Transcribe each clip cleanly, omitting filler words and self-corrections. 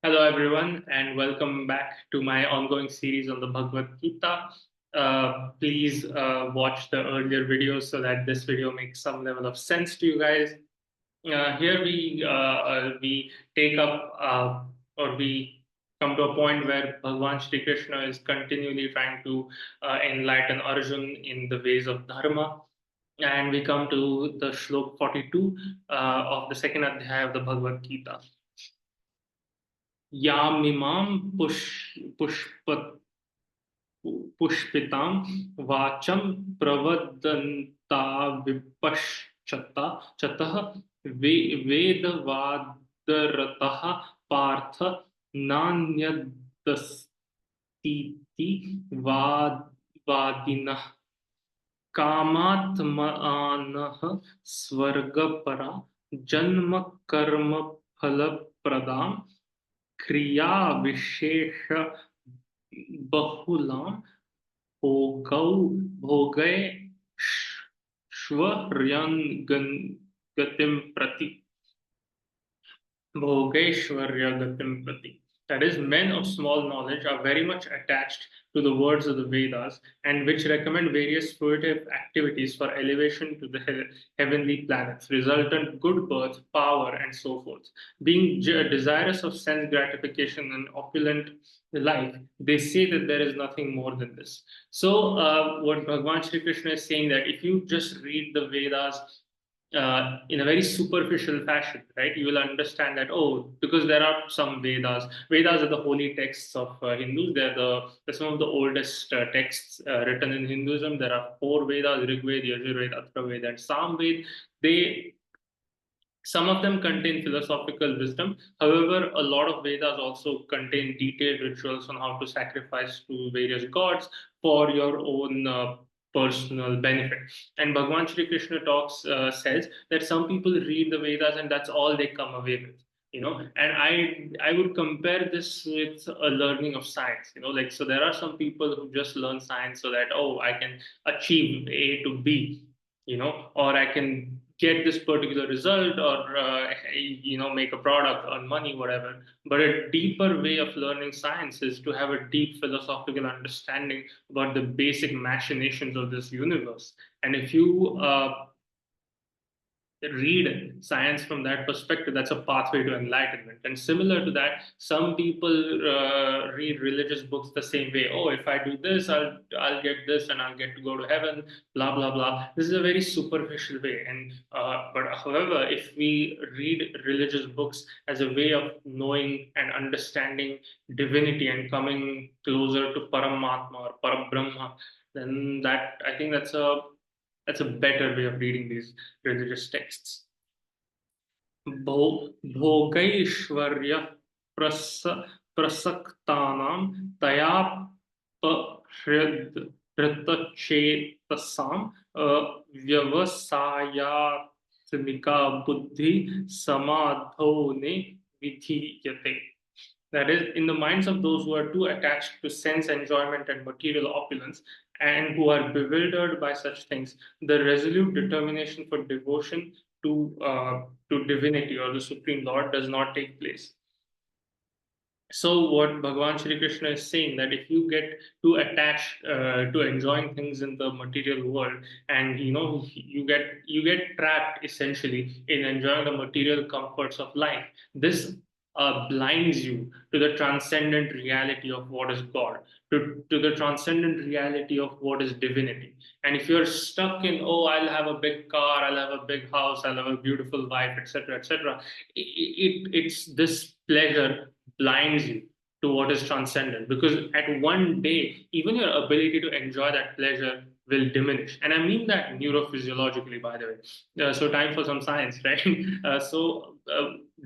Hello, everyone, and welcome back to my ongoing series on the Bhagwad Gita. Please watch the earlier videos so that this video makes some level of sense to you guys. Here we take up or we come to a point where Bhagwan Shri Krishna is continually trying to enlighten Arjun in the ways of Dharma. And we come to the shlok 42 of the second adhyaya of the Bhagavad Gita. यामिमां पुष्प पुष्पितां वाचं प्रवदन्ता विपश्चता चतः वेदवादरतः पार्थ नान्यदस्तीति वादिनः कामात्मानः स्वर्गपरा जन्म कर्म फलप्रदां क्रिया विशेष बहुलां भोगौ भोगै गतिम प्रति Bhogeshwarya Gatim Prati. That is, men of small knowledge are very much attached to the words of the Vedas and which recommend various fruitive activities for elevation to the heavenly planets, resultant good birth, power, and so forth. Being desirous of sense gratification and opulent life, they say that there is nothing more than this. So, what Bhagavan Sri Krishna is saying that if you just read the Vedas in a very superficial fashion, right? You will understand that, oh, because there are some Vedas. Vedas are the holy texts of Hindus. They're some of the oldest texts written in Hinduism. There are four Vedas: Rig Veda, Yajurveda, Atharvaveda, and Samveda. They Some of them contain philosophical wisdom. However, a lot of Vedas also contain detailed rituals on how to sacrifice to various gods for your own personal benefit. And Bhagwan Shri Krishna says that some people read the Vedas and that's all they come away with. And I would compare this with a learning of science. Like, so there are some people who just learn science so that, oh, I can achieve A to B, or I can get this particular result, or make a product, earn money, whatever. But a deeper way of learning science is to have a deep philosophical understanding about the basic machinations of this universe. And if you read science from that perspective, that's a pathway to enlightenment. And similar to that, some people read religious books the same way. Oh, if I do this, I'll get this, and I'll get to go to heaven. Blah blah blah. This is a very superficial way. And but however, if we read religious books as a way of knowing and understanding divinity and coming closer to Paramatma or Parabrahma, then that I think that's a better way of reading these religious texts. भोगैश्वर्य प्रस प्रसक्तानां तया हृतचेतसां व्यवसायात्मिका बुद्धि समाधोने विधीयते. That is, in the minds of those who are too attached to sense enjoyment and material opulence, and who are bewildered by such things, the resolute determination for devotion to divinity or the Supreme Lord does not take place. So what Bhagavan Shri Krishna is saying, that if you get too attached to enjoying things in the material world, and you get trapped essentially in enjoying the material comforts of life, this blinds you to the transcendent reality of what is God, to the transcendent reality of what is divinity. And if you're stuck in, oh, I'll have a big car, I'll have a big house, I'll have a beautiful wife, etc., etc., it's this pleasure blinds you to what is transcendent, because at one day even your ability to enjoy that pleasure will diminish. And I mean that neurophysiologically, by the way. So time for some science, right?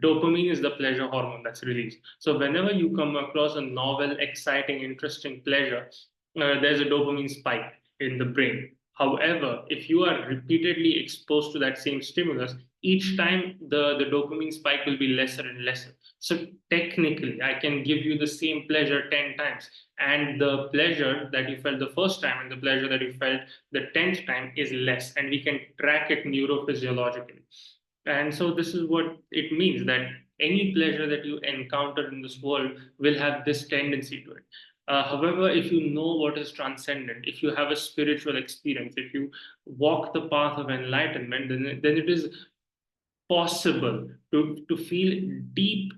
Dopamine is the pleasure hormone that's released. So whenever you come across a novel, exciting, interesting pleasure, there's a dopamine spike in the brain. However, if you are repeatedly exposed to that same stimulus, each time the dopamine spike will be lesser and lesser. So technically, I can give you the same pleasure 10 times. And the pleasure that you felt the first time and the pleasure that you felt the 10th time is less. And we can track it neurophysiologically. And so this is what it means, that any pleasure that you encounter in this world will have this tendency to it. However, if you know what is transcendent, if you have a spiritual experience, if you walk the path of enlightenment, then it is possible to feel deep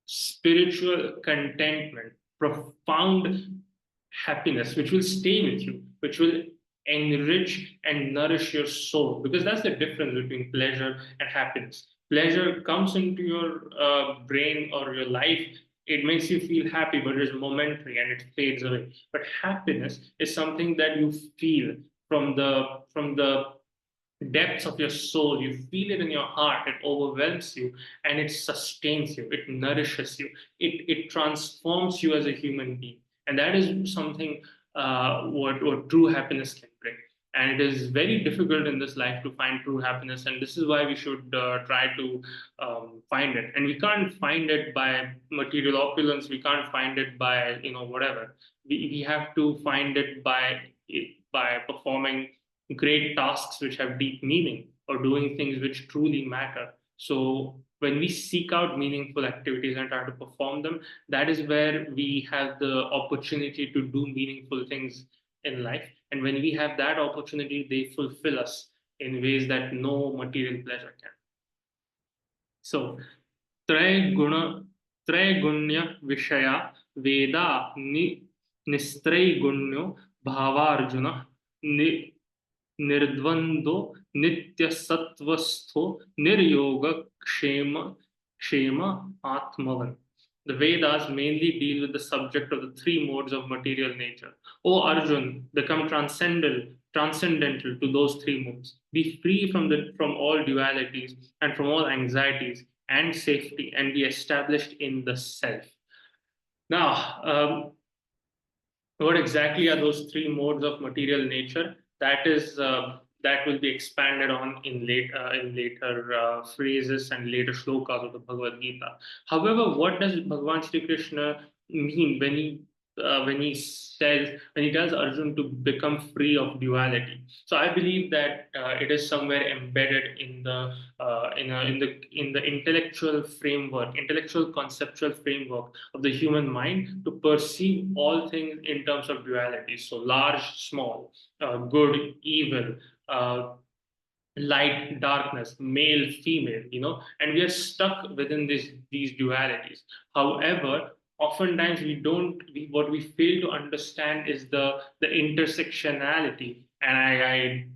spiritual contentment, profound happiness, which will stay with you, which will enrich and nourish your soul. Because that's the difference between pleasure and happiness. Pleasure comes into your brain or your life. It makes you feel happy, but it is momentary and it fades away. But happiness is something that you feel from the depths of your soul. You feel it in your heart. It overwhelms you and it sustains you. It nourishes you. It transforms you as a human being. And that is something what true happiness can bring. And it is very difficult in this life to find true happiness. And this is why we should try to find it. And we can't find it by material opulence. We can't find it by, whatever. We have to find it by performing great tasks which have deep meaning or doing things which truly matter. So when we seek out meaningful activities and try to perform them, that is where we have the opportunity to do meaningful things in life. And when we have that opportunity, they fulfill us in ways that no material pleasure can. So त्रैगुण त्रैगुण्य विषया वेदा निस्त्रैगुण्यो भावार्जुन निर्द्वंद्व नित्य सत्वस्थो निर्योग क्षेम क्षेम आत्मवन. The Vedas mainly deal with the subject of the three modes of material nature. O Arjun, become transcendental to those three modes. Be free from all dualities and from all anxieties and safety, and be established in the self. Now, what exactly are those three modes of material nature? That will be expanded on in later phrases and later shlokas of the Bhagavad Gita. However, what does Bhagavan Sri Krishna mean when he tells Arjun to become free of duality? So I believe that it is somewhere embedded in the intellectual conceptual framework of the human mind to perceive all things in terms of duality. So large, small, good, evil, uh, light, darkness, male, female, and we are stuck within these dualities. However, oftentimes what we fail to understand is the intersectionality. And I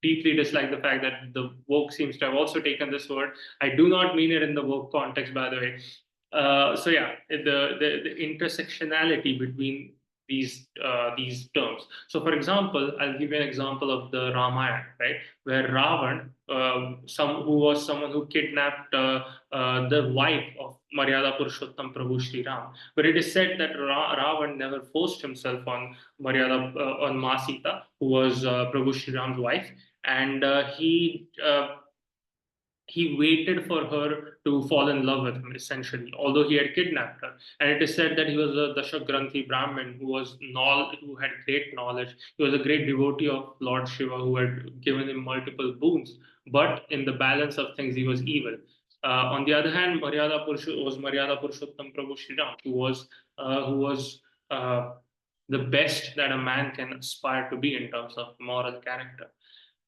deeply dislike the fact that the woke seems to have also taken this word. I do not mean it in the woke context, by the way. So yeah, the intersectionality between these terms. So, for example, I'll give you an example of the Ramayana, right, where Ravan, someone who kidnapped the wife of Maryada Purushottam Prabhu Sri Ram. But it is said that Ravan never forced himself on on Ma Sita, who was Prabhu Sri Ram's wife, and he waited for her to fall in love with him, essentially, although he had kidnapped her. And it is said that he was a Dashagranthi Brahmin who had great knowledge. He was a great devotee of Lord Shiva who had given him multiple boons. But in the balance of things, he was evil. On the other hand, Maryada Purushottam Prabhu Shri Ram, who was the best that a man can aspire to be in terms of moral character.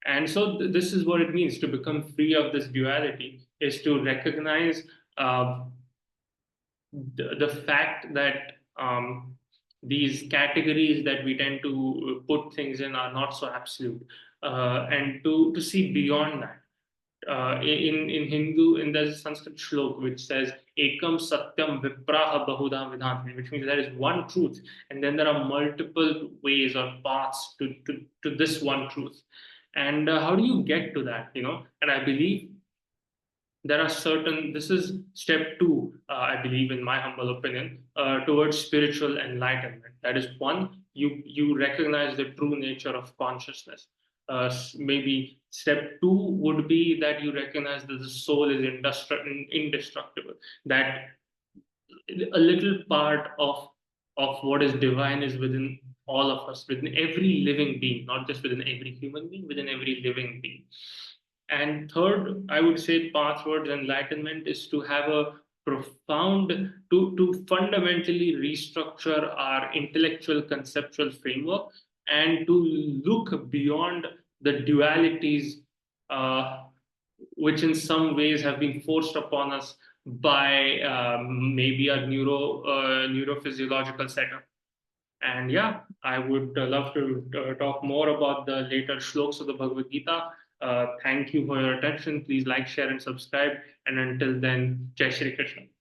And so this is what it means to become free of this duality, is to recognize the fact that these categories that we tend to put things in are not so absolute, and to see beyond that. In Hindu, there's a Sanskrit shlok which says "Ekam Satyam Vipraha Bahuda Vidhanti," which means there is one truth, and then there are multiple ways or paths to this one truth. And how do you get to that? And I believe this is step two, I believe, in my humble opinion, towards spiritual enlightenment. That is, one, you recognize the true nature of consciousness. Maybe step two would be that you recognize that the soul is indestructible, that a little part of what is divine is within all of us, within every living being, not just within every human being, within every living being. And third, I would say path towards enlightenment is to have a profound, to fundamentally restructure our intellectual conceptual framework and to look beyond the dualities uh, which in some ways have been forced upon us by maybe a neurophysiological setup. And yeah, I would love to talk more about the later shloks of the Bhagavad Gita. Thank you for your attention. Please like, share, and subscribe. And until then, Jai Shri Krishna.